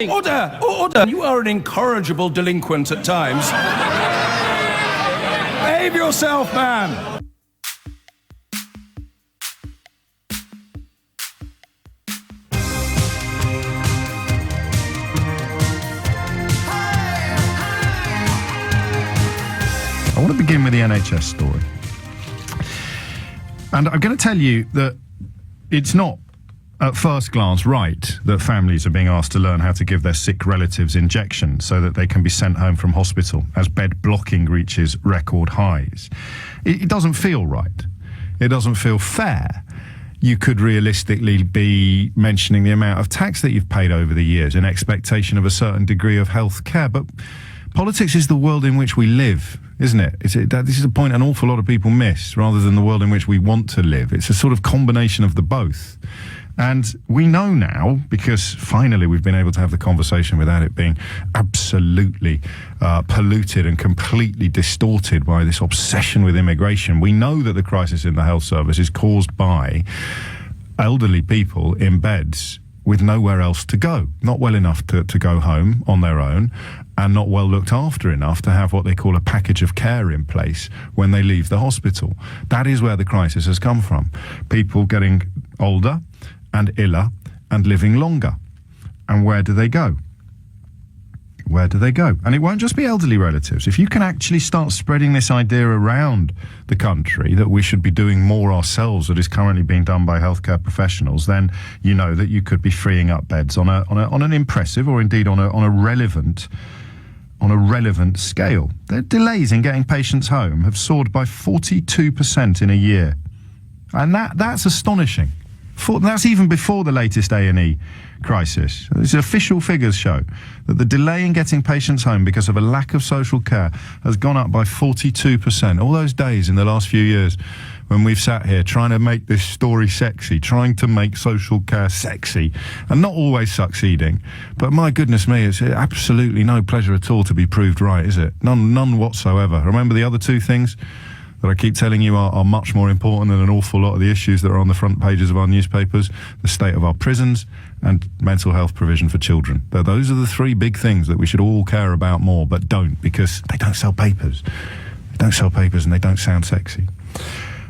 Order! Order! You are an incorrigible delinquent at times. Behave yourself, man! I want to begin with the NHS story. And I'm going to tell you that it's not, at first glance, right that families are being asked to learn how to give their sick relatives injections so that they can be sent home from hospital as bed blocking reaches record highs. It doesn't feel right. It doesn't feel fair. You could realistically be mentioning the amount of tax that you've paid over the years in expectation of a certain degree of health care, but politics is the world in which we live, isn't it? This is a point an awful lot of people miss, rather than the world in which we want to live. It's a sort of combination of the both. And we know now, because finally we've been able to have the conversation without it being absolutely polluted and completely distorted by this obsession with immigration. We know that the crisis in the health service is caused by elderly people in beds with nowhere else to go, not well enough to go home on their own, and not well looked after enough to have what they call a package of care in place when they leave the hospital. That is where the crisis has come from. People getting older and iller and living longer. And where do they go? Where do they go? And it won't just be elderly relatives. If you can actually start spreading this idea around the country that we should be doing more ourselves that is currently being done by healthcare professionals, then you know that you could be freeing up beds on an impressive, or indeed on a relevant scale. The delays in getting patients home have soared by 42% in a year. And that's astonishing. That's even before the latest A&E crisis. These official figures show that the delay in getting patients home because of a lack of social care has gone up by 42%. All those days in the last few years when we've sat here trying to make this story sexy, trying to make social care sexy, and not always succeeding. But my goodness me, it's absolutely no pleasure at all to be proved right, is it? None whatsoever. Remember the other two things that I keep telling you are much more important than an awful lot of the issues that are on the front pages of our newspapers: the state of our prisons and mental health provision for children. Those are the three big things that we should all care about more, but don't, because they don't sell papers. They don't sell papers and they don't sound sexy.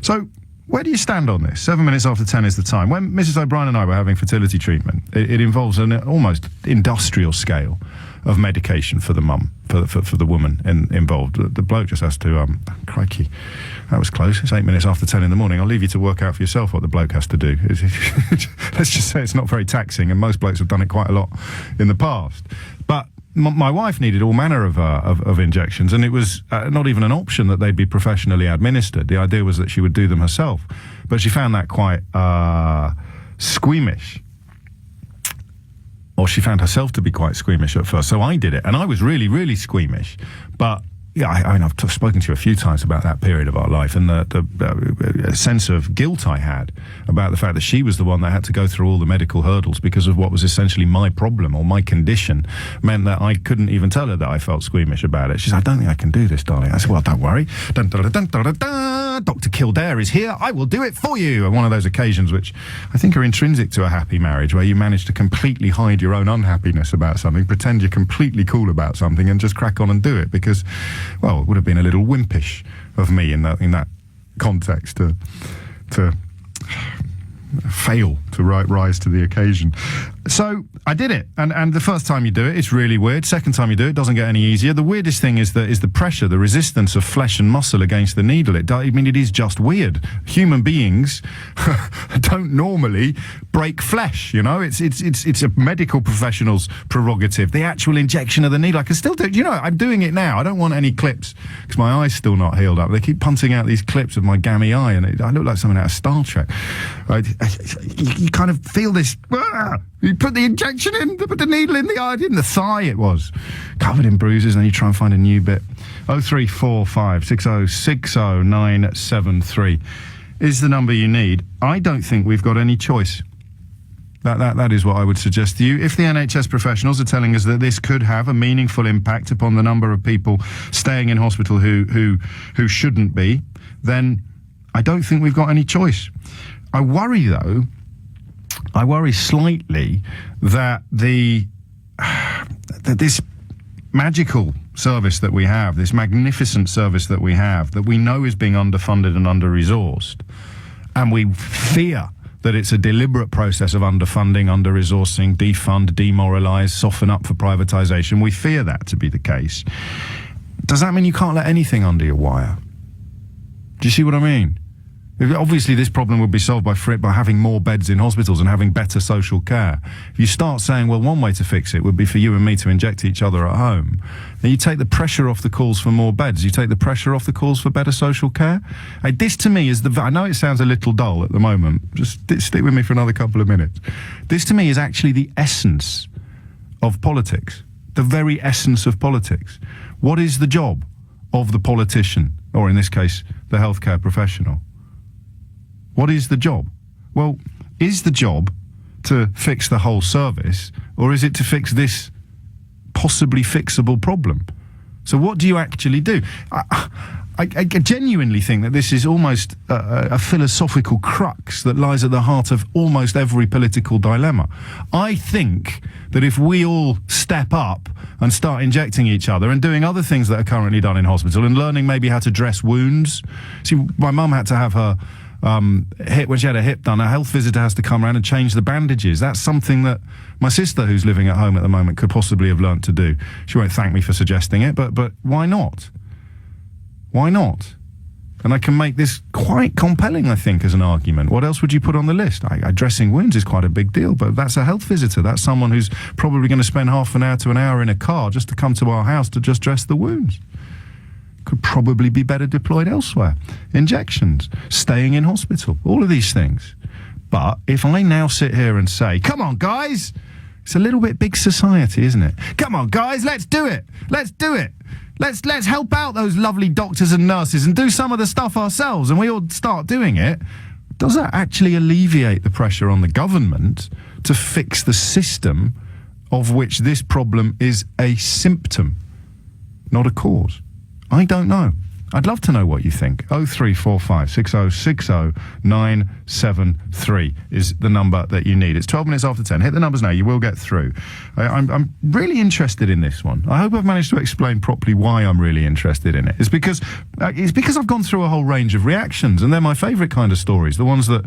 So where do you stand on this? 7 minutes after 10 is the time. When Mrs. O'Brien and I were having fertility treatment, it involves an almost industrial scale of medication for the mum, for the woman involved. The bloke just has to, crikey, that was close. It's 8 minutes after 10 in the morning. I'll leave you to work out for yourself what the bloke has to do. Let's just say it's not very taxing, and most blokes have done it quite a lot in the past. But my wife needed all manner of injections, and it was not even an option that they'd be professionally administered. The idea was that she would do them herself, but she found that quite squeamish. Or she found herself to be quite squeamish at first. So I did it, and I was really, really squeamish. But yeah, I've spoken to you a few times about that period of our life, and the sense of guilt I had about the fact that she was the one that had to go through all the medical hurdles because of what was essentially my problem or my condition, meant that I couldn't even tell her that I felt squeamish about it. She said, "I don't think I can do this, darling." I said, "Well, don't worry. Dun, dun, dun, dun, dun, dun, dun. Dr. Kildare is here. I will do it for you." And one of those occasions which I think are intrinsic to a happy marriage, where you manage to completely hide your own unhappiness about something, pretend you're completely cool about something, and just crack on and do it, because, well, it would have been a little wimpish of me in that context to fail to rise to the occasion. So I did it, and the first time you do it, it's really weird. Second time you do it, doesn't get any easier. The weirdest thing is the pressure, the resistance of flesh and muscle against the needle. It is just weird. Human beings don't normally break flesh, you know. It's a medical professional's prerogative. The actual injection of the needle, I can still do it. You know, I'm doing it now. I don't want any clips because my eye's still not healed up. They keep punting out these clips of my gammy eye, and I look like something out of Star Trek. Right? You kind of feel this. You put the injection in, put the needle in the eye, in the thigh it was, covered in bruises, and then you try and find a new bit. 0345 6060 973 is the number you need. I don't think we've got any choice. That is what I would suggest to you. If the NHS professionals are telling us that this could have a meaningful impact upon the number of people staying in hospital who shouldn't be, then I don't think we've got any choice. I worry, though, slightly that the this magical service that we have, this magnificent service that we have, that we know is being underfunded and under-resourced, and we fear that it's a deliberate process of underfunding, under-resourcing, defund, demoralise, soften up for privatisation. We fear that to be the case. Does that mean you can't let anything under your wire? Do you see what I mean? Obviously, this problem would be solved by having more beds in hospitals and having better social care. If you start saying, well, one way to fix it would be for you and me to inject each other at home, then you take the pressure off the calls for more beds. You take the pressure off the calls for better social care. This, to me, is I know it sounds a little dull at the moment. Just stick with me for another couple of minutes. This, to me, is actually the essence of politics, the very essence of politics. What is the job of the politician, or in this case, the healthcare professional? What is the job? Well, is the job to fix the whole service, or is it to fix this possibly fixable problem? So what do you actually do? I genuinely think that this is almost a philosophical crux that lies at the heart of almost every political dilemma. I think that if we all step up and start injecting each other and doing other things that are currently done in hospital and learning maybe how to dress wounds. See, my mum had to have her hip, when she had her hip done, a health visitor has to come around and change the bandages. That's something that my sister, who's living at home at the moment, could possibly have learnt to do. She won't thank me for suggesting it, but why not? Why not? And I can make this quite compelling, I think, as an argument. What else would you put on the list? Dressing wounds is quite a big deal, but that's a health visitor. That's someone who's probably going to spend half an hour to an hour in a car just to come to our house to just dress the wounds. Could probably be better deployed elsewhere. Injections, staying in hospital, all of these things. But if I now sit here and say, come on, guys, it's a little bit big society, isn't it? Come on, guys, let's do it. Let's do it. Let's help out those lovely doctors and nurses and do some of the stuff ourselves, and we all start doing it. Does that actually alleviate the pressure on the government to fix the system of which this problem is a symptom, not a cause? I don't know. I'd love to know what you think. 0345 6060 973 is the number that you need. It's 12 minutes after 10. Hit the numbers now. You will get through. I'm really interested in this one. I hope I've managed to explain properly why I'm really interested in it. It's because I've gone through a whole range of reactions, and they're my favourite kind of stories, the ones that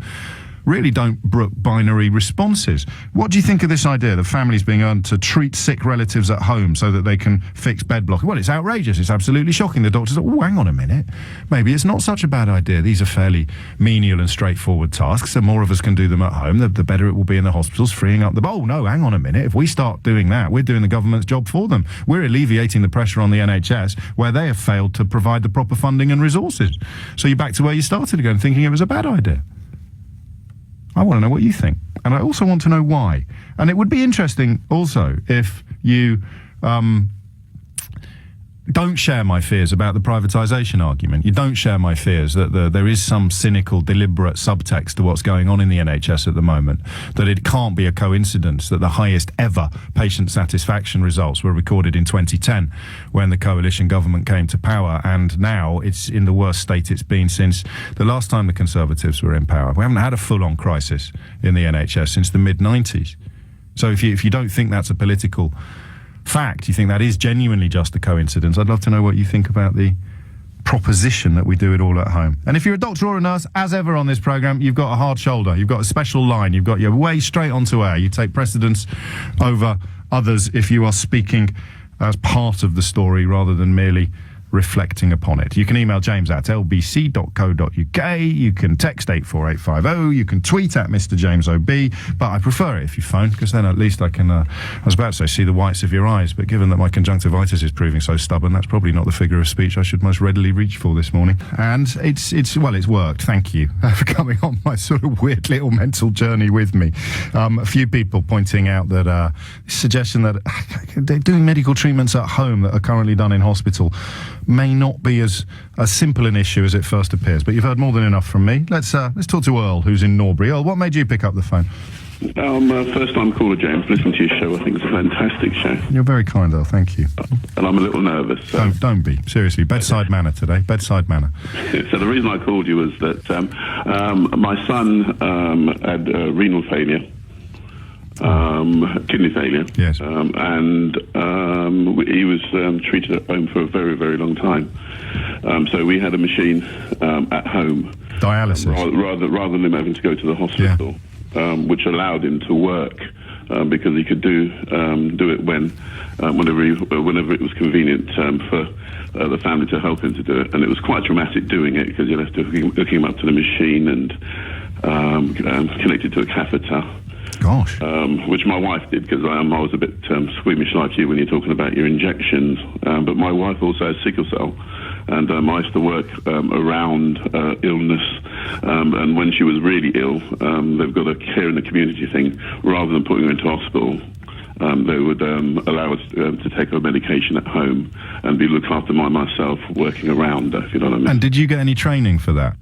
really don't brook binary responses. What do you think of this idea that families being earned to treat sick relatives at home so that they can fix bed blocking? Well, it's outrageous. It's absolutely shocking. The doctors are, oh, hang on a minute. Maybe it's not such a bad idea. These are fairly menial and straightforward tasks. The more of us can do them at home, the better it will be in the hospitals, freeing up the... Oh, no, hang on a minute. If we start doing that, we're doing the government's job for them. We're alleviating the pressure on the NHS where they have failed to provide the proper funding and resources. So you're back to where you started again, thinking it was a bad idea. I want to know what you think. And I also want to know why. And it would be interesting also if you don't share my fears about the privatisation argument. You don't share my fears that there is some cynical, deliberate subtext to what's going on in the NHS at the moment, that it can't be a coincidence that the highest ever patient satisfaction results were recorded in 2010 when the coalition government came to power, and now it's in the worst state it's been since the last time the Conservatives were in power. We haven't had a full-on crisis in the NHS since the mid-90s. So if you don't think that's a political fact, you think that is genuinely just a coincidence, I'd love to know what you think about the proposition that we do it all at home. And if you're a doctor or a nurse, as ever on this programme, you've got a hard shoulder, you've got a special line, you've got your way straight onto air. You take precedence over others if you are speaking as part of the story rather than merely reflecting upon it. You can email James at lbc.co.uk, you can text 84850, you can tweet at Mr. James OB, but I prefer it if you phone, because then at least I can, I was about to say, see the whites of your eyes, but given that my conjunctivitis is proving so stubborn, that's probably not the figure of speech I should most readily reach for this morning. And it's worked, thank you for coming on my sort of weird little mental journey with me. A few people pointing out that suggestion that they're doing medical treatments at home that are currently done in hospital may not be as simple an issue as it first appears. But you've heard more than enough from me. Let's talk to Earl, who's in Norbury. Earl, what made you pick up the phone? First-time caller, James. Listen to your show. I think it's a fantastic show. You're very kind, Earl. Thank you. And I'm a little nervous. So. Don't be. Seriously. Bedside manner today. Bedside manner. So the reason I called you was that my son had renal failure. kidney failure. Yes. And he was treated at home for a very, very long time. So we had a machine at home. Dialysis. Rather than him having to go to the hospital, which allowed him to work because he could do it whenever it was convenient for the family to help him to do it. And it was quite dramatic doing it because you'd have to hook him up to the machine and connected to a catheter. Gosh. Which my wife did because I was a bit squeamish like you when you're talking about your injections. But my wife also has sickle cell, and I used to work around illness. And when she was really ill, they've got a care in the community thing. Rather than putting her into hospital, they would allow us to take her medication at home and be looked after by myself working around her, if you know what I mean. And did you get any training for that?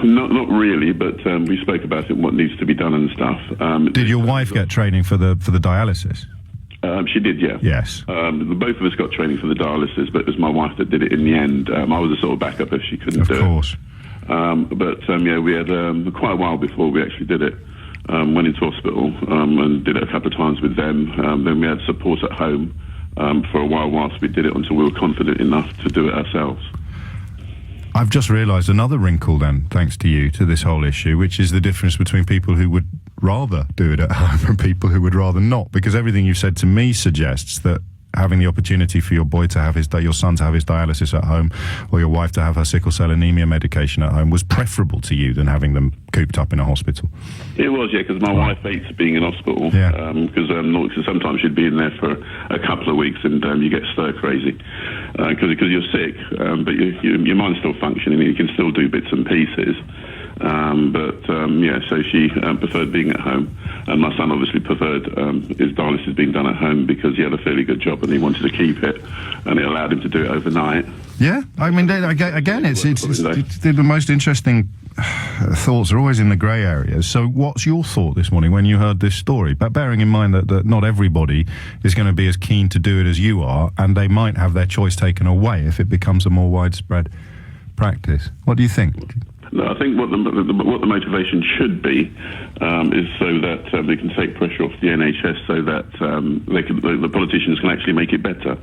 Not really, but we spoke about it, what needs to be done and stuff. Did your wife get training for the dialysis? She did, yeah. Yes. Both of us got training for the dialysis, but it was my wife that did it in the end. I was a sort of backup if she couldn't do it. Of course. We had quite a while before we actually did it. Went into hospital and did it a couple of times with them. Then we had support at home for a while whilst we did it until we were confident enough to do it ourselves. I've just realised another wrinkle then, thanks to you, to this whole issue, which is the difference between people who would rather do it at home and people who would rather not. Because everything you've said to me suggests that having the opportunity for your boy to have your son to have his dialysis at home, or your wife to have her sickle cell anemia medication at home, was preferable to you than having them cooped up in a hospital. It was, yeah, because my wife hates being in hospital. Yeah. Because sometimes she'd be in there for a couple of weeks and you get stir crazy because you're sick, but your mind's still functioning and you can still do bits and pieces. So she preferred being at home, and my son obviously preferred his dialysis being done at home because he had a fairly good job and he wanted to keep it, and it allowed him to do it overnight. Yeah, I mean, again, it's the most interesting thoughts are always in the grey areas. So what's your thought this morning when you heard this story? But bearing in mind that not everybody is going to be as keen to do it as you are, and they might have their choice taken away if it becomes a more widespread practice. What do you think? No, I think what the motivation should be is so that they can take pressure off the NHS, so that the politicians can actually make it better,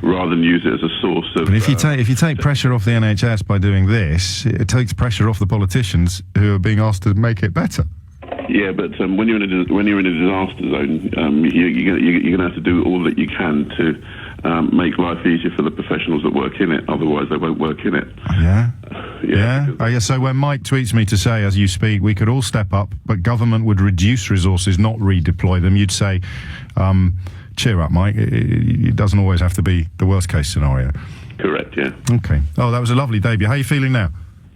rather than use it as a source of. But if you take pressure off the NHS by doing this, it takes pressure off the politicians who are being asked to make it better. Yeah, but when you're in a disaster zone, you're going to have to do all that you can to make life easier for the professionals that work in it. Otherwise, they won't work in it. Yeah. So when Mike tweets me to say, as you speak, we could all step up, but government would reduce resources, not redeploy them, you'd say, cheer up, Mike. It doesn't always have to be the worst case scenario. Correct. Yeah. Okay. Oh, that was a lovely debut. How are you feeling now?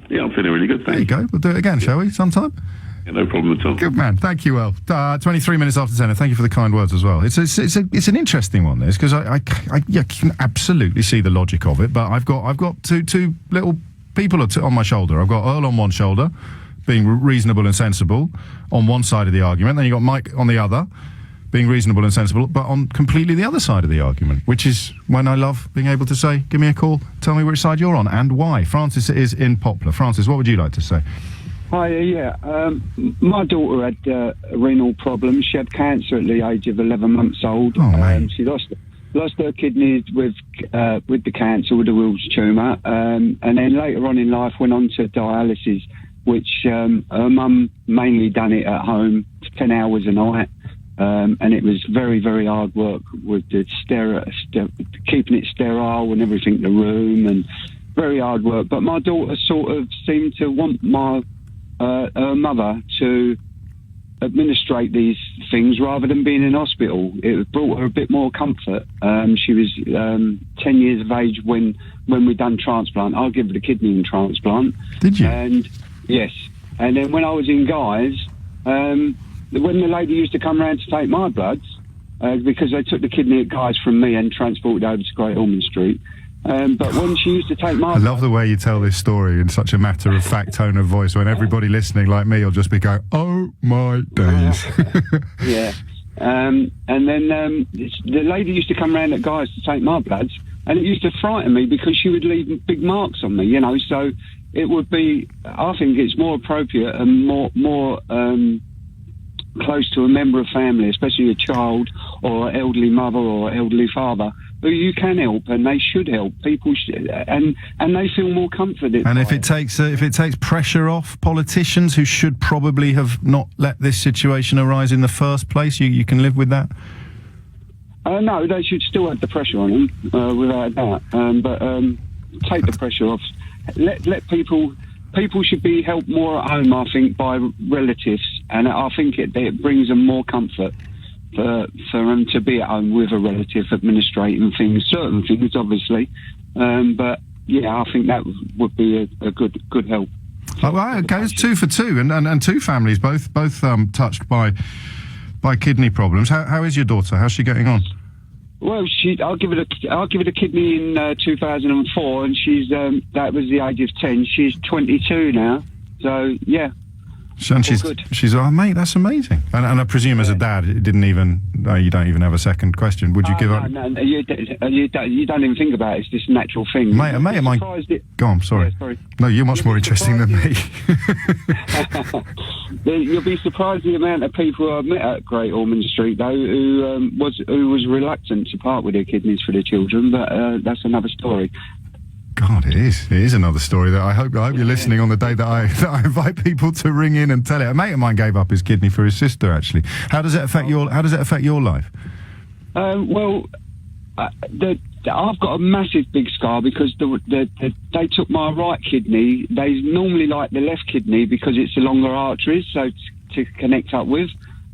Yeah, I'm feeling really good. Thanks. There you go. We'll do it again, shall we? Sometime. Yeah, no problem at all. Good man. Thank you, Earl. 23 minutes after 10, and thank you for the kind words as well. It's an interesting one, this, because I can absolutely see the logic of it, but I've got two little people on my shoulder. I've got Earl on one shoulder, being reasonable and sensible on one side of the argument, then you've got Mike on the other, being reasonable and sensible, but on completely the other side of the argument, which is when I love being able to say, give me a call, tell me which side you're on, and why. Francis is in Poplar. Francis, what would you like to say? Hi, my daughter had renal problems. She had cancer at the age of 11 months old. She lost her kidneys with the cancer, with the Wills tumour, and then later on in life went on to dialysis, which her mum mainly done it at home, 10 hours a night, and it was very, very hard work with the keeping it sterile and everything, the room, and very hard work. But my daughter sort of seemed to want her mother to administrate these things rather than being in hospital. It brought her a bit more comfort. She was 10 years of age when we done transplant. I gave her the kidney in transplant. Did you? And yes. And then when I was in Guy's, when the lady used to come round to take my bloods, because they took the kidney at Guy's from me and transported over to Great Ormond Street. But when she used to take my... I love the way you tell this story in such a matter-of-fact tone of voice, when everybody listening like me will just be going, oh my days. Yeah. And then the lady used to come round at Guy's to take my bloods, and it used to frighten me because she would leave big marks on me, so it would be... I think it's more appropriate and more close to a member of family, especially a child or elderly mother or elderly father, who you can help and they should help. People should, and they feel more comforted. And if it takes pressure off politicians who should probably have not let this situation arise in the first place, you can live with that? No, they should still have the pressure on them, without a doubt. But take the pressure off. Let people should be helped more at home, I think, by relatives, and I think it brings them more comfort for them to be at home with a relative administrating things, certain things, obviously. But yeah, I think that would be a good help. Okay, it's 2 for 2, and 2 families, both touched by kidney problems. How is your daughter? How's she getting on? Well, I'll give it a kidney in 2004, and she's that was the age of 10. She's 22 now, so yeah. And she's oh mate, that's amazing. And I presume as a dad, it didn't even you don't even have a second question. Would you give up? No, you don't even think about it. It's just a natural thing. Mate of mine. Go on, sorry. Yeah, sorry. No, you're much more interesting than me. You'll be surprised the amount of people I've met at Great Ormond Street, though, who was reluctant to part with their kidneys for their children. But that's another story. God, it is. It is another story that I hope you're listening on the day that I invite people to ring in and tell it. A mate of mine gave up his kidney for his sister. Actually, how does it affect your life? Well, I've got a massive big scar because they took my right kidney. They normally like the left kidney because it's a longer arteries, so to connect up with.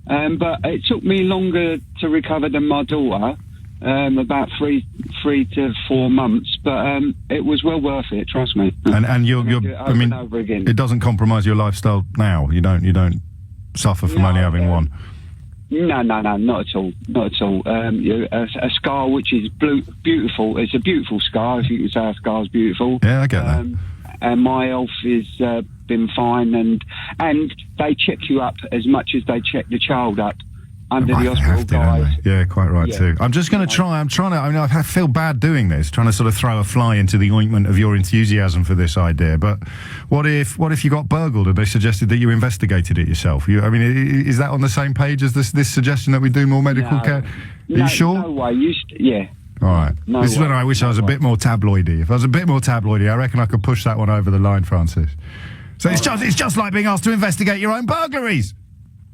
But it took me longer to recover than my daughter. About 3 to 4 months, but it was well worth it. Trust me. And I mean, it doesn't compromise your lifestyle now. You don't suffer from only having one. No, not at all. Not at all. A scar which is beautiful. It's a beautiful scar. If you can say a scar is beautiful. Yeah, I get that. And my health has been fine, and they check you up as much as they check the child up. Under the hospital guys. Yeah, quite right too. I'm just going to try. I feel bad doing this, trying to sort of throw a fly into the ointment of your enthusiasm for this idea. But what if you got burgled and they suggested that you investigated it yourself? Is that on the same page as this suggestion that we do more medical care? Are you sure? No way. Yeah. All right. This is when I wish I was a bit more tabloidy. If I was a bit more tabloidy, I reckon I could push that one over the line, Francis. So it's just like being asked to investigate your own burglaries.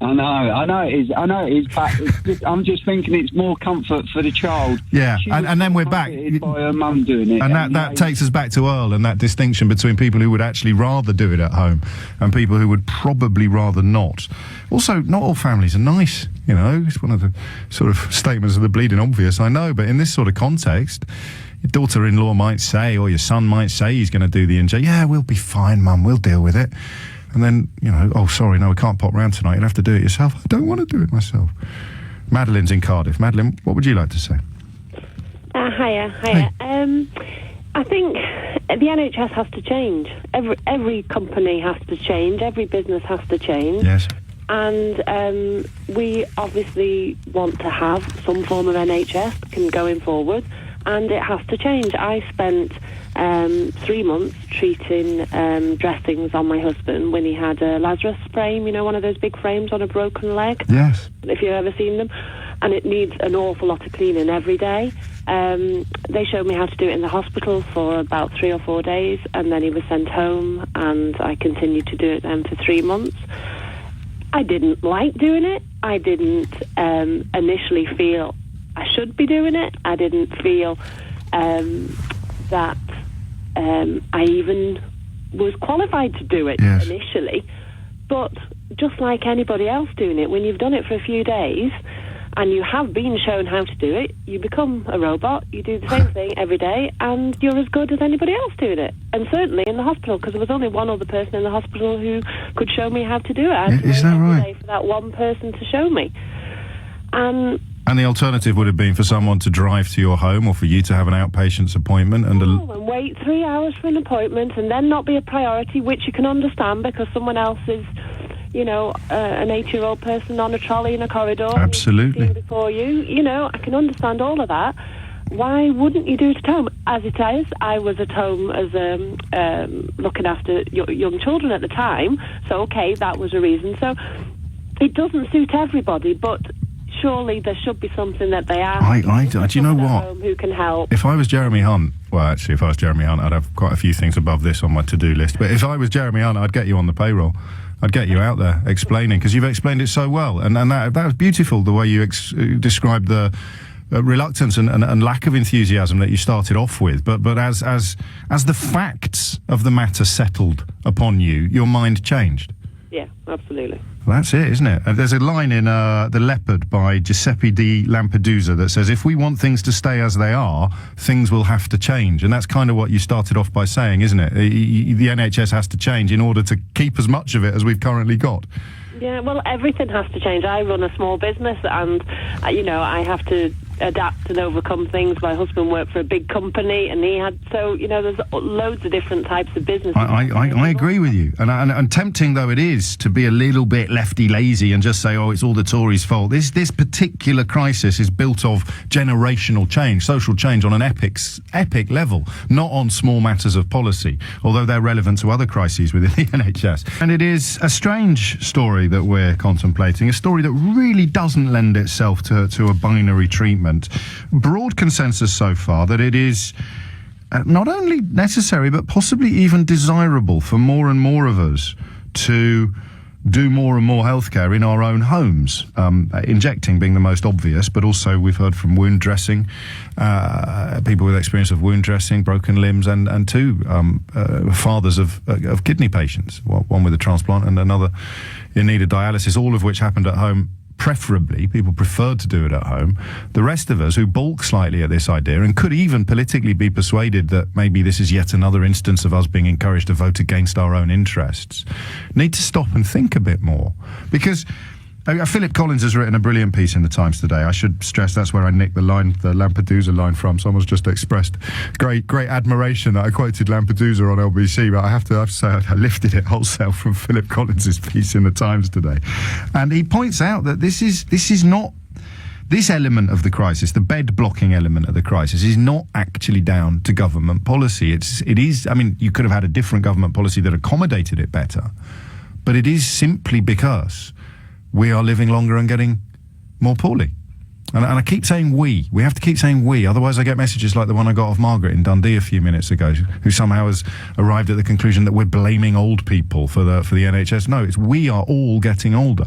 I know it is, but I'm just thinking it's more comfort for the child. Yeah, and then we're back. By her mum doing it. And that takes us back to Earl and that distinction between people who would actually rather do it at home and people who would probably rather not. Also, not all families are nice, It's one of the sort of statements of the bleeding obvious, I know, but in this sort of context, your daughter-in-law might say, or your son might say he's going to do the injection. Yeah, we'll be fine, Mum, we'll deal with it. And then, oh, sorry, no, we can't pop round tonight. You'll have to do it yourself. I don't want to do it myself. Madeline's in Cardiff. Madeline, what would you like to say? Hiya. Hey. I think the NHS has to change. Every company has to change. Every business has to change. Yes. And we obviously want to have some form of NHS going forward, and it has to change. I spent 3 months treating dressings on my husband when he had a Lazarus frame, one of those big frames on a broken leg. Yes. If you've ever seen them. And it needs an awful lot of cleaning every day. They showed me how to do it in the hospital for about 3 or 4 days, and then he was sent home, and I continued to do it then for 3 months. I didn't like doing it. I didn't initially feel I should be doing it. I didn't feel that I even was qualified to do it initially. But just like anybody else doing it, when you've done it for a few days and you have been shown how to do it, you become a robot. You do the same thing every day, and you're as good as anybody else doing it. And certainly in the hospital, because there was only one other person in the hospital who could show me how to do it. I had to wait every day for that one person to show me. And the alternative would have been for someone to drive to your home, or for you to have an outpatient's appointment and wait 3 hours for an appointment, and then not be a priority, which you can understand because someone else is, an 8-year-old person on a trolley in a corridor. Absolutely. Before you, I can understand all of that. Why wouldn't you do it at home? As it is, I was at home as looking after young children at the time, so okay, that was a reason. So it doesn't suit everybody, but surely there should be something that they ask. Do you know what? Who can help? If I was Jeremy Hunt, well, actually, if I was Jeremy Hunt, I'd have quite a few things above this on my to-do list. But if I was Jeremy Hunt, I'd get you on the payroll. I'd get you out there explaining, because you've explained it so well. And that was beautiful, the way you described the reluctance and lack of enthusiasm that you started off with. But as the facts of the matter settled upon you, your mind changed. Yeah, absolutely. Well, that's it, isn't it? There's a line in The Leopard by Giuseppe di Lampedusa that says, if we want things to stay as they are, things will have to change. And that's kind of what you started off by saying, isn't it? The NHS has to change in order to keep as much of it as we've currently got. Yeah, well, everything has to change. I run a small business and, I have to adapt and overcome things. My husband worked for a big company and there's loads of different types of business. I agree with you. And tempting though it is to be a little bit lefty lazy and just say, oh, it's all the Tories' fault. This particular crisis is built of generational change, social change on an epic level, not on small matters of policy, although they're relevant to other crises within the NHS. And it is a strange story that we're contemplating, a story that really doesn't lend itself to a binary treatment. Broad consensus so far that it is not only necessary but possibly even desirable for more and more of us to do more and more healthcare in our own homes, injecting being the most obvious, but also we've heard from wound dressing, people with experience of wound dressing, broken limbs, and two fathers of kidney patients, one with a transplant and another in need of dialysis, all of which happened at home. Preferably, people preferred to do it at home. The rest of us who balk slightly at this idea and could even politically be persuaded that maybe this is yet another instance of us being encouraged to vote against our own interests, need to stop and think a bit more. Because Philip Collins has written a brilliant piece in the Times today. I should stress that's where I nicked the Lampedusa line from. Someone's just expressed great admiration that I quoted Lampedusa on LBC, but I have to say I lifted it wholesale from Philip Collins's piece in the Times today. And he points out that this is not this element of the crisis, the bed blocking element of the crisis, is not actually down to government policy. It is. I mean, you could have had a different government policy that accommodated it better, but it is simply because we are living longer and getting more poorly. And I keep saying we. We have to keep saying we. Otherwise I get messages like the one I got of Margaret in Dundee a few minutes ago, who somehow has arrived at the conclusion that we're blaming old people for the NHS. No, it's we are all getting older.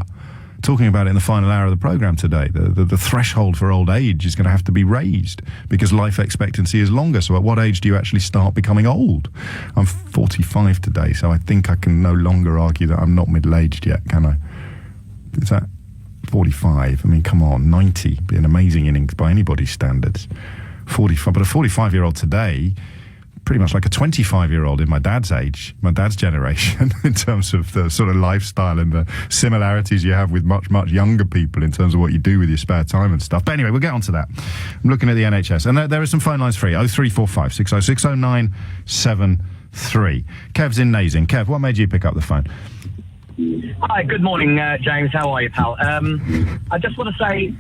Talking about it in the final hour of the programme today, the threshold for old age is going to have to be raised because life expectancy is longer. So at what age do you actually start becoming old? I'm 45 today, so I think I can no longer argue that I'm not middle-aged yet, can I? Is that 45? I mean, come on, 90 be an amazing innings by anybody's standards. 45, but a 45-year-old today, pretty much like a 25-year-old in my dad's age, my dad's generation, in terms of the sort of lifestyle and the similarities you have with much, much younger people in terms of what you do with your spare time and stuff. But anyway, we'll get on to that. I'm looking at the NHS, and there are some phone lines free, 0345 606 0973. Kev's in Nazing. Kev, what made you pick up the phone? Hi, good morning, James. How are you, pal? I just want to say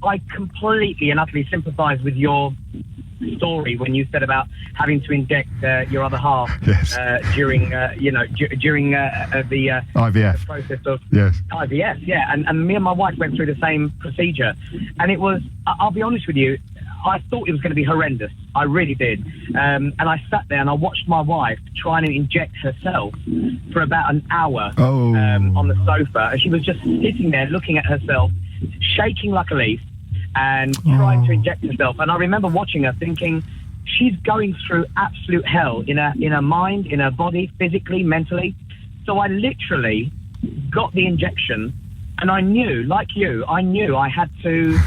I completely and utterly sympathise with your story when you said about having to inject your other half during the IVF. the process of Yes. IVF. Yeah, and me and my wife went through the same procedure, and it was. I'll be honest with you. I thought it was going to be horrendous. I really did. And I sat there and I watched my wife trying to inject herself for about an hour on the sofa. And she was just sitting there looking at herself, shaking like a leaf and trying to inject herself. And I remember watching her thinking, she's going through absolute hell in her mind, in her body, physically, mentally. So I literally got the injection. And I knew, like you, I had to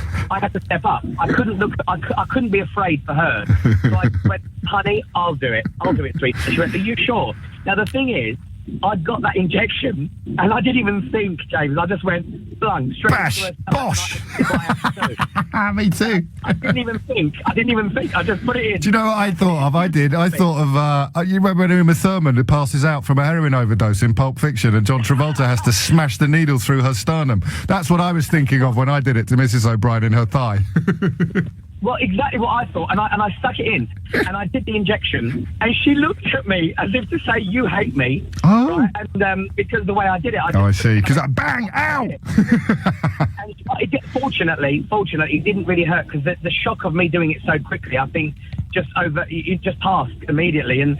step up. I couldn't be afraid for her. So I went, honey, I'll do it, sweet. And she went, are you sure? Now the thing is, I got that injection, and I didn't even think, James. I just went, blung, straight Bash, into her bosh. Me too. I didn't even think. I just put it in. Do you know what I thought of? I thought of, you remember when Uma Thurman who passes out from a heroin overdose in Pulp Fiction and John Travolta has to smash the needle through her sternum? That's what I was thinking of when I did it to Mrs. O'Brien in her thigh. Well, exactly what I thought, and I stuck it in, and I did the injection, and she looked at me as if to say, "You hate me," right? And because the way I did it, I see. Because bang, ow! And fortunately, it didn't really hurt because the shock of me doing it so quickly, I think, it just passed immediately, and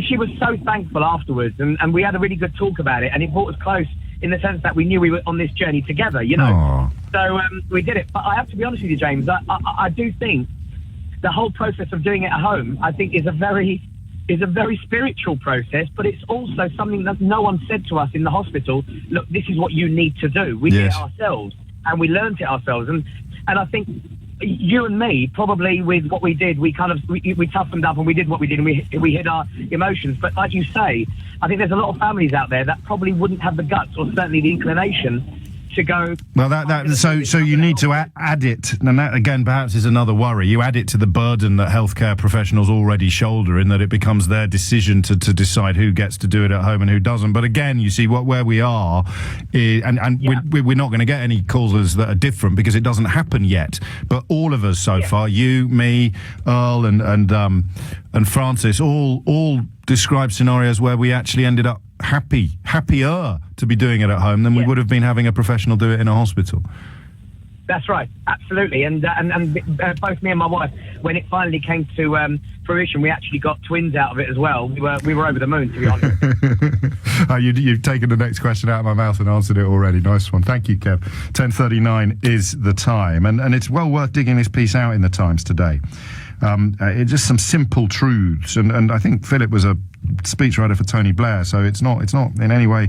she was so thankful afterwards, and we had a really good talk about it, and it brought us close in the sense that we knew we were on this journey together, you know. Aww. So we did it. But I have to be honest with you, James, I do think the whole process of doing it at home, I think, is a very spiritual process, but it's also something that no one said to us in the hospital. Look, this is what you need to do. We did it ourselves, and we learned it ourselves. And I think you and me, probably with what we did, we toughened up and we did what we did, and we hid our emotions. But like you say, I think there's a lot of families out there that probably wouldn't have the guts or certainly the inclination to go. Well, so you need to add it, and that again perhaps is another worry. You add it to the burden that healthcare professionals already shoulder, in that it becomes their decision to decide who gets to do it at home and who doesn't. But again, you see where we are, we're not going to get any callers that are different because it doesn't happen yet. But all of us so far, you, me, Earl, and Francis, all describe scenarios where we actually ended up happier to be doing it at home than we would have been having a professional do it in a hospital. That's right, absolutely. And both me and my wife, when it finally came to fruition, we actually got twins out of it as well. We were over the moon, to be honest. You've taken the next question out of my mouth and answered it already. Nice one. Thank you, Kev. 10:39 is the time, and it's well worth digging this piece out in the Times today. It's just some simple truths, and I think Philip was a speechwriter for Tony Blair, so it's not in any way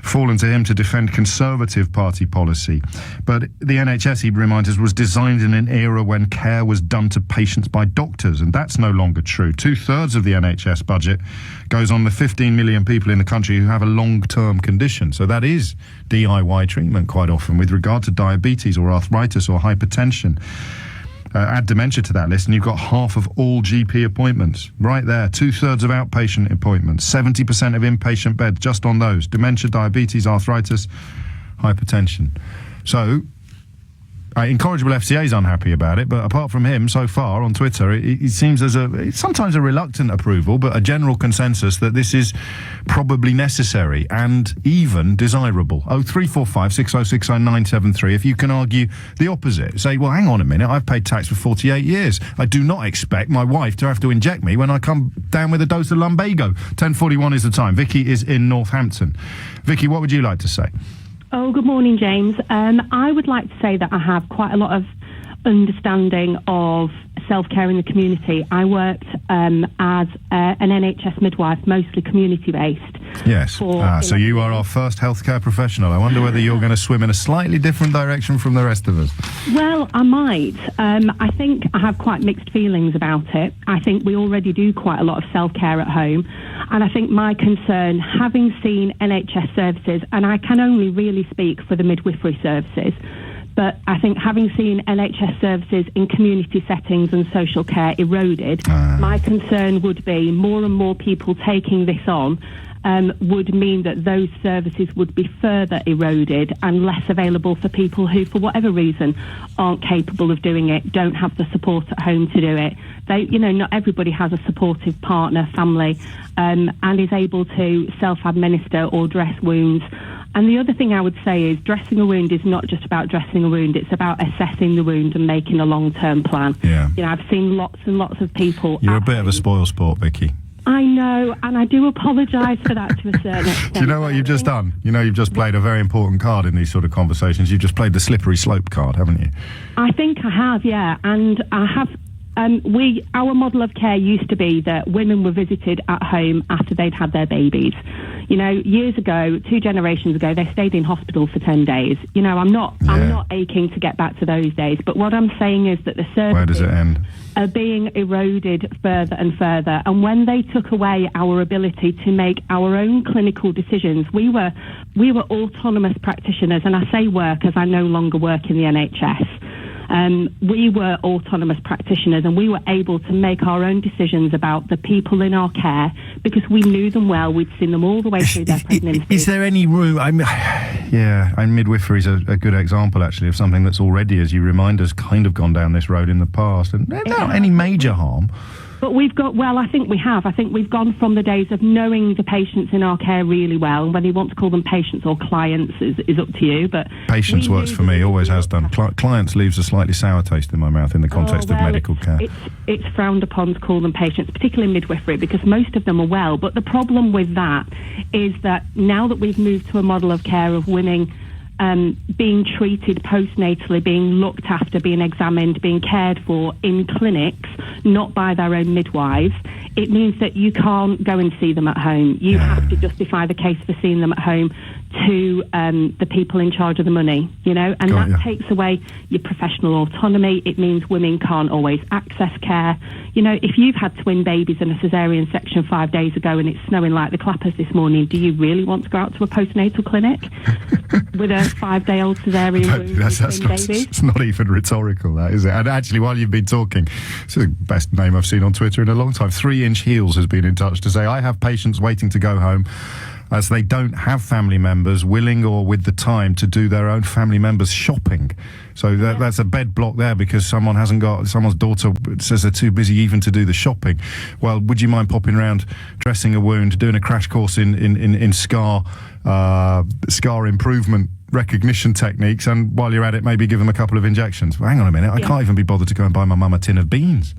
fallen to him to defend Conservative Party policy. But the NHS, he reminds us, was designed in an era when care was done to patients by doctors, and that's no longer true. 2/3 of the NHS budget goes on the 15 million people in the country who have a long-term condition. So that is DIY treatment quite often with regard to diabetes or arthritis or hypertension. Add dementia to that list, and you've got half of all GP appointments right there. 2/3 of outpatient appointments, 70% of inpatient beds just on those: dementia, diabetes, arthritis, hypertension. So, Incorrigible FCA is unhappy about it, but apart from him, so far on Twitter, it seems it's sometimes a reluctant approval, but a general consensus that this is probably necessary and even desirable. 0345 6060 973. If you can argue the opposite, say, well, hang on a minute, I've paid tax for 48 years. I do not expect my wife to have to inject me when I come down with a dose of lumbago. 10:41 is the time. Vicky is in Northampton. Vicky, what would you like to say? Oh, good morning, James. I would like to say that I have quite a lot of understanding of self-care in the community. I worked as an NHS midwife, mostly community-based. Yes. So you are our first healthcare professional. I wonder whether you're going to swim in a slightly different direction from the rest of us. Well, I might. I think I have quite mixed feelings about it. I think we already do quite a lot of self-care at home. And I think my concern, having seen NHS services, and I can only really speak for the midwifery services, but I think having seen NHS services in community settings and social care eroded, my concern would be more and more people taking this on would mean that those services would be further eroded and less available for people who, for whatever reason, aren't capable of doing it, don't have the support at home to do it. Not everybody has a supportive partner, family, and is able to self-administer or dress wounds. And the other thing I would say is dressing a wound is not just about dressing a wound, it's about assessing the wound and making a long-term plan. Yeah. I've seen lots and lots of people... You're a bit of a spoil sport, Vicky. I know, and I do apologise for that to a certain extent. Do you know what you've just done? You've just played a very important card in these sort of conversations. You've just played the slippery slope card, haven't you? I think I have, yeah. And I have... our model of care used to be that women were visited at home after they'd had their babies. Years ago, 2 generations ago, they stayed in hospital for 10 days. I'm not aching to get back to those days. But what I'm saying is that the services... Where does it end? Are being eroded further and further. And when they took away our ability to make our own clinical decisions, we were autonomous practitioners. And I say work as I no longer work in the NHS. We were autonomous practitioners, and we were able to make our own decisions about the people in our care because we knew them well. We'd seen them all the way through their pregnancy. Is there any room? Yeah, and midwifery is a good example, actually, of something that's already, as you remind us, kind of gone down this road in the past, and without any major harm. But we've got, well, I think we have. I think we've gone from the days of knowing the patients in our care really well, and whether you want to call them patients or clients is up to you. But patients works for me, always has done. Clients leaves a slightly sour taste in my mouth in the context of medical care. It's frowned upon to call them patients, particularly midwifery, because most of them are well. But the problem with that is that now that we've moved to a model of care of women being treated postnatally, being looked after, being examined, being cared for in clinics, not by their own midwives, it means that you can't go and see them at home. You have to justify the case for seeing them at home to the people in charge of the money, you know, and that takes away your professional autonomy. It means women can't always access care. You know, if you've had twin babies and a cesarean section 5 days ago and it's snowing like the clappers this morning, do you really want to go out to a postnatal clinic with a 5-day-old cesarean wound? It's not even rhetorical, that, is it? And actually, while you've been talking, it's the best name I've seen on Twitter in a long time. 3-inch Heels has been in touch to say, I have patients waiting to go home as they don't have family members willing or with the time to do their own family members' shopping. So that's a bed block there because someone's daughter says they're too busy even to do the shopping. Well, would you mind popping around, dressing a wound, doing a crash course in scar improvement recognition techniques, and while you're at it, maybe give them a couple of injections? Well, hang on a minute, I can't even be bothered to go and buy my mum a tin of beans.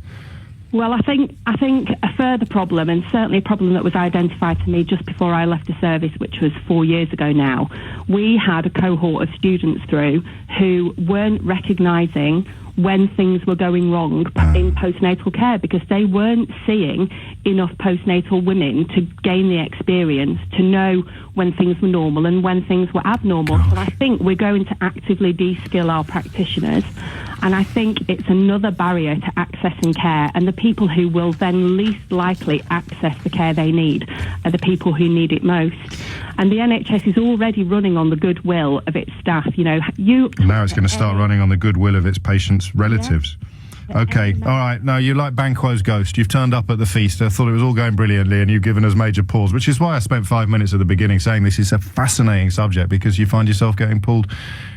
Well, I think a further problem, and certainly a problem that was identified to me just before I left the service, which was 4 years ago now, we had a cohort of students through who weren't recognising when things were going wrong in postnatal care because they weren't seeing enough postnatal women to gain the experience to know when things were normal and when things were abnormal. So I think we're going to actively de-skill our practitioners, and I think it's another barrier to accessing care, and the people who will then least likely access the care they need are the people who need it most. And the NHS is already running on the goodwill of its staff. You know, now it's going to start running on the goodwill of its patients' relatives. Yeah. Okay, all right. Now, you like Banquo's ghost. You've turned up at the feast. I thought it was all going brilliantly, and you've given us major pause, which is why I spent 5 minutes at the beginning saying this is a fascinating subject, because you find yourself getting pulled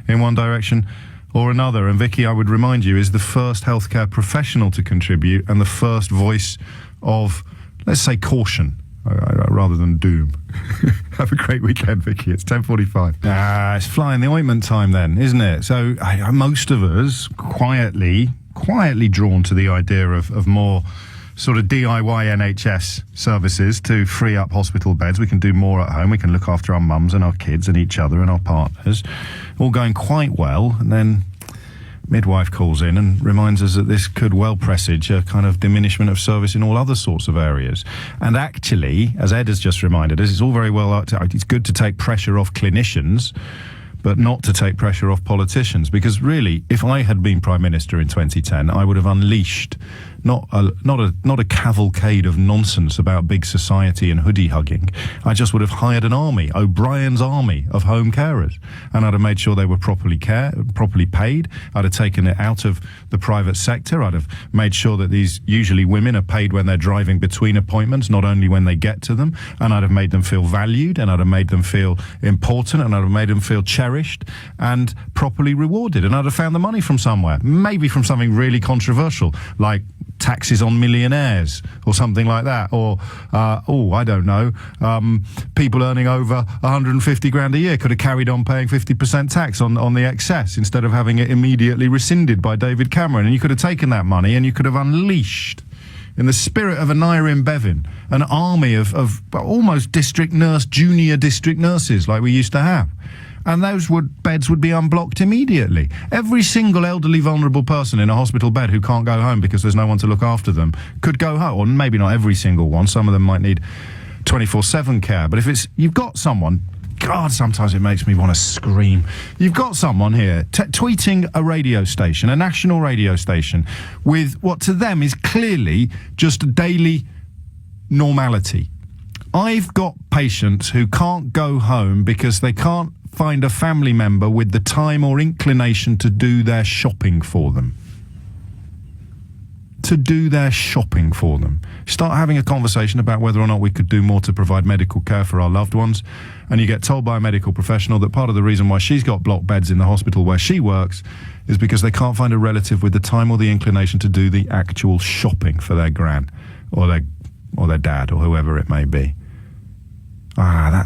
in one direction or another. And Vicky, I would remind you, is the first healthcare professional to contribute and the first voice of, let's say, caution rather than doom. Have a great weekend, Vicky. It's 10:45. It's flying the ointment time then, isn't it? So most of us quietly drawn to the idea of more sort of DIY NHS services to free up hospital beds. We can do more at home. We can look after our mums and our kids and each other and our partners. All going quite well. And then midwife calls in and reminds us that this could well presage a kind of diminishment of service in all other sorts of areas. And actually, as Ed has just reminded us, it's all very well, it's good to take pressure off clinicians, but not to take pressure off politicians. Because really, if I had been Prime Minister in 2010, I would have unleashed not a cavalcade of nonsense about big society and hoodie hugging. I just would have hired an army, O'Brien's army of home carers, and I'd have made sure they were properly paid. I'd have taken it out of the private sector. I'd have made sure that these usually women are paid when they're driving between appointments, not only when they get to them. And I'd have made them feel valued, and I'd have made them feel important, and I'd have made them feel cherished and properly rewarded. And I'd have found the money from somewhere, maybe from something really controversial, like taxes on millionaires or something like that, or I don't know, people earning over 150 grand a year could have carried on paying 50% tax on the excess instead of having it immediately rescinded by David Cameron. And you could have taken that money and you could have unleashed, in the spirit of Anira Bevin, an army of almost junior district nurses like we used to have. And those beds would be unblocked immediately. Every single elderly, vulnerable person in a hospital bed who can't go home because there's no one to look after them could go home. Or maybe not every single one. Some of them might need 24/7 care. But if you've got someone, God, sometimes it makes me want to scream. You've got someone here tweeting a radio station, a national radio station, with what to them is clearly just a daily normality. I've got patients who can't go home because they can't find a family member with the time or inclination to do their shopping for them. to do their shopping for them. Start having a conversation about whether or not we could do more to provide medical care for our loved ones, and you get told by a medical professional that part of the reason why she's got block beds in the hospital where she works is because they can't find a relative with the time or the inclination to do the actual shopping for their gran or their dad or whoever it may be. An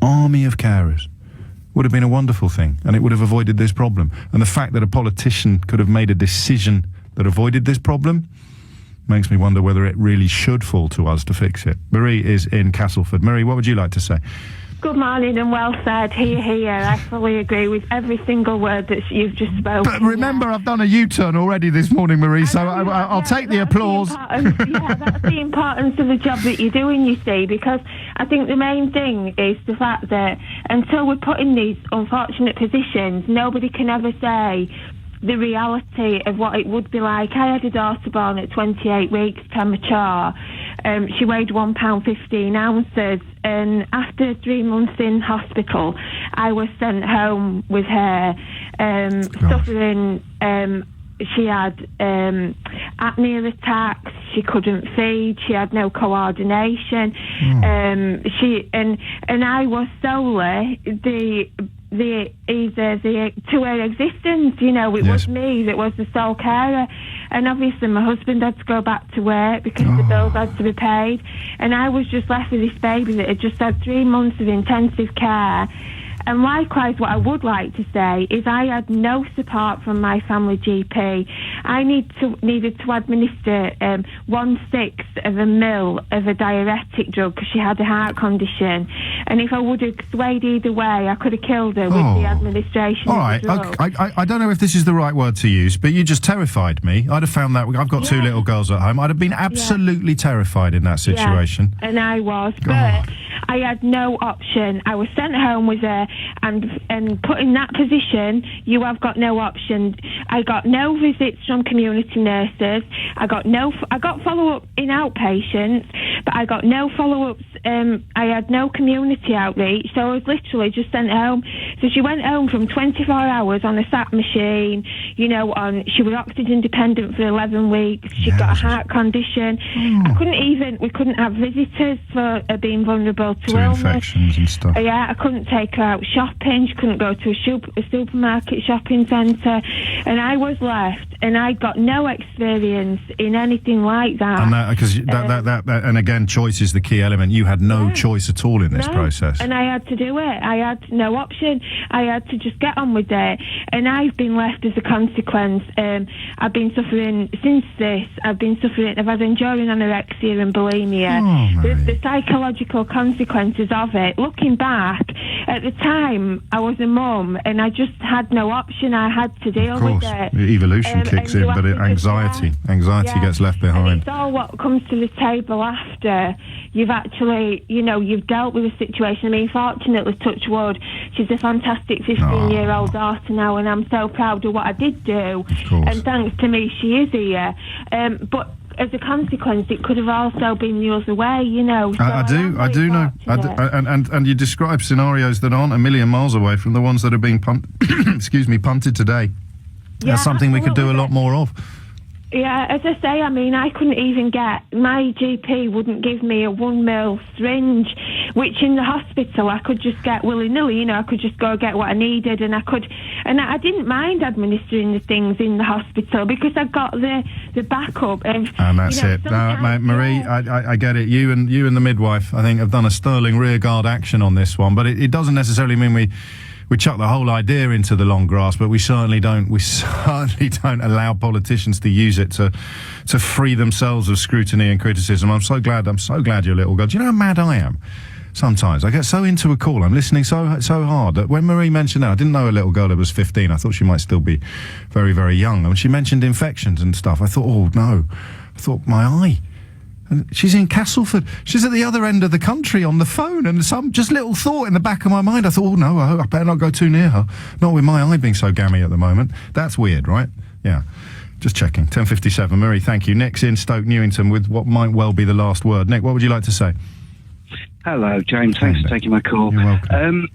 army of carers would have been a wonderful thing, and it would have avoided this problem. And the fact that a politician could have made a decision that avoided this problem makes me wonder whether it really should fall to us to fix it. Marie is in Castleford. Marie, what would you like to say? Good morning and well said. Here. I fully agree with every single word that you've just spoken. But remember, I've done a U-turn already this morning, Marie, so I'll take the applause. That's the importance of the job that you're doing, you see, because I think the main thing is the fact that until we're put in these unfortunate positions, nobody can ever say the reality of what it would be like. I had a daughter born at 28 weeks, premature. She weighed £1.15, and after 3 months in hospital, I was sent home with her, suffering. She had apnea attacks. She couldn't feed. She had no coordination. And I was solely to her existence. You know, it was me that was the sole carer. And obviously my husband had to go back to work because the bills had to be paid. And I was just left with this baby that had just had 3 months of intensive care. And likewise, what I would like to say is I had no support from my family GP. I needed to administer 1/6 of a mil of a diuretic drug because she had a heart condition. And if I would have swayed either way, I could have killed her with the administration of the drug. I don't know if this is the right word to use, but you just terrified me. I'd have found that. I've got 2 little girls at home. I'd have been absolutely terrified in that situation. Yeah, and I was. But I had no option. I was sent home with her, and put in that position, you have got no option. I got no visits from community nurses. I got follow-up in outpatients, but I got no follow-ups. I had no community outreach, so I was literally just sent home. So she went home from 24 hours on a SAP machine, she was oxygen dependent for 11 weeks. She got a heart condition. We couldn't have visitors for being vulnerable to illness. Infections and stuff. I couldn't take her out shopping. She couldn't go to a supermarket shopping centre. And I was left, and I got no experience in anything like that. And because and again, choice is the key element. You had no choice at all in this process. And I had to do it. I had no option. I had to just get on with it. And I've been left as a consequence. I've been suffering since this. I've had enduring anorexia and bulimia. The psychological consequences of it. Looking back, at the time, I was a mum, and I just had no option. I had to deal with it. Evolution kicks in, but anxiety gets left behind. And it's all what comes to the table after you've actually, you've dealt with a situation. I mean, fortunately, touch wood, she's a fantastic 15-year-old daughter now, and I'm so proud of what I did do. And thanks to me, she is here. But as a consequence, it could have also been the other way, So I do know. And you describe scenarios that aren't a million miles away from the ones that are being punted today. That's something we could do a lot more of. Yeah, as I say, I mean, I couldn't even my GP wouldn't give me a 1 ml syringe, which in the hospital I could just get willy-nilly, I could just go get what I needed, and I didn't mind administering the things in the hospital because I got the backup. And that's it. No, Marie, I get it. You and the midwife, I think, have done a sterling rearguard action on this one, but it doesn't necessarily mean we chuck the whole idea into the long grass, but we certainly don't allow politicians to use it to free themselves of scrutiny and criticism. I'm so glad you're little girl. Do you know how mad I am? Sometimes I get so into a call, I'm listening so hard that when Marie mentioned that, I didn't know a little girl that was 15. I thought she might still be very, very young. And when she mentioned infections and stuff, I thought, oh no, I thought my eye. And she's in Castleford. She's at the other end of the country on the phone, and some just little thought in the back of my mind. I thought, oh no, I better not go too near her. Not with my eye being so gammy at the moment. That's weird, right? Yeah. Just checking. 10:57. Marie, thank you. Nick's in Stoke Newington with what might well be the last word. Nick, what would you like to say? Hello, James. Thanks for taking my call. You're welcome.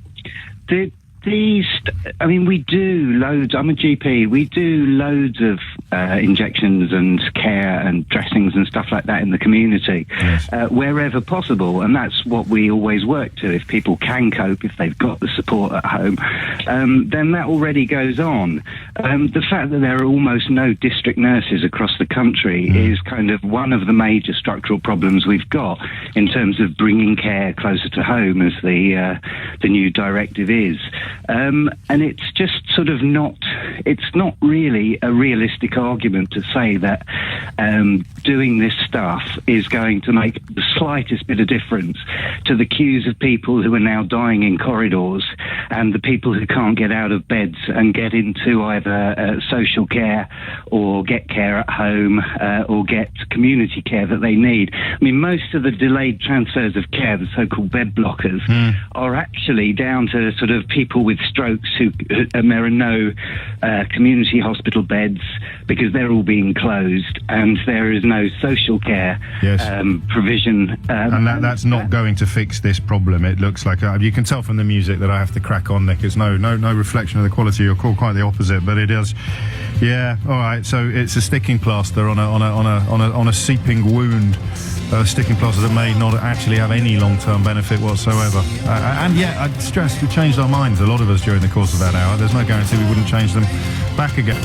We do loads. I'm a GP. We do loads of injections and care and dressings and stuff like that in the community, wherever possible. And that's what we always work to. If people can cope, if they've got the support at home, then that already goes on. The fact that there are almost no district nurses across the country is kind of one of the major structural problems we've got in terms of bringing care closer to home, as the new directive is. And it's just sort of it's not really a realistic argument to say that doing this stuff is going to make the slightest bit of difference to the queues of people who are now dying in corridors and the people who can't get out of beds and get into either social care or get care at home or get community care that they need. I mean, most of the delayed transfers of care, the so-called bed blockers, are actually down to sort of people with strokes and there are no community hospital beds because they're all being closed and there is no social care provision. And that's not going to fix this problem. It looks like you can tell from the music that I have to crack on, Nick. It's no reflection of the quality of your call, quite the opposite. But it is, yeah. All right. So it's a sticking plaster on a seeping wound. Sticking plaster that may not actually have any long-term benefit whatsoever. And yet, I'd stress we changed our minds, a lot of us, during the course of that hour. There's no guarantee we wouldn't change them back again.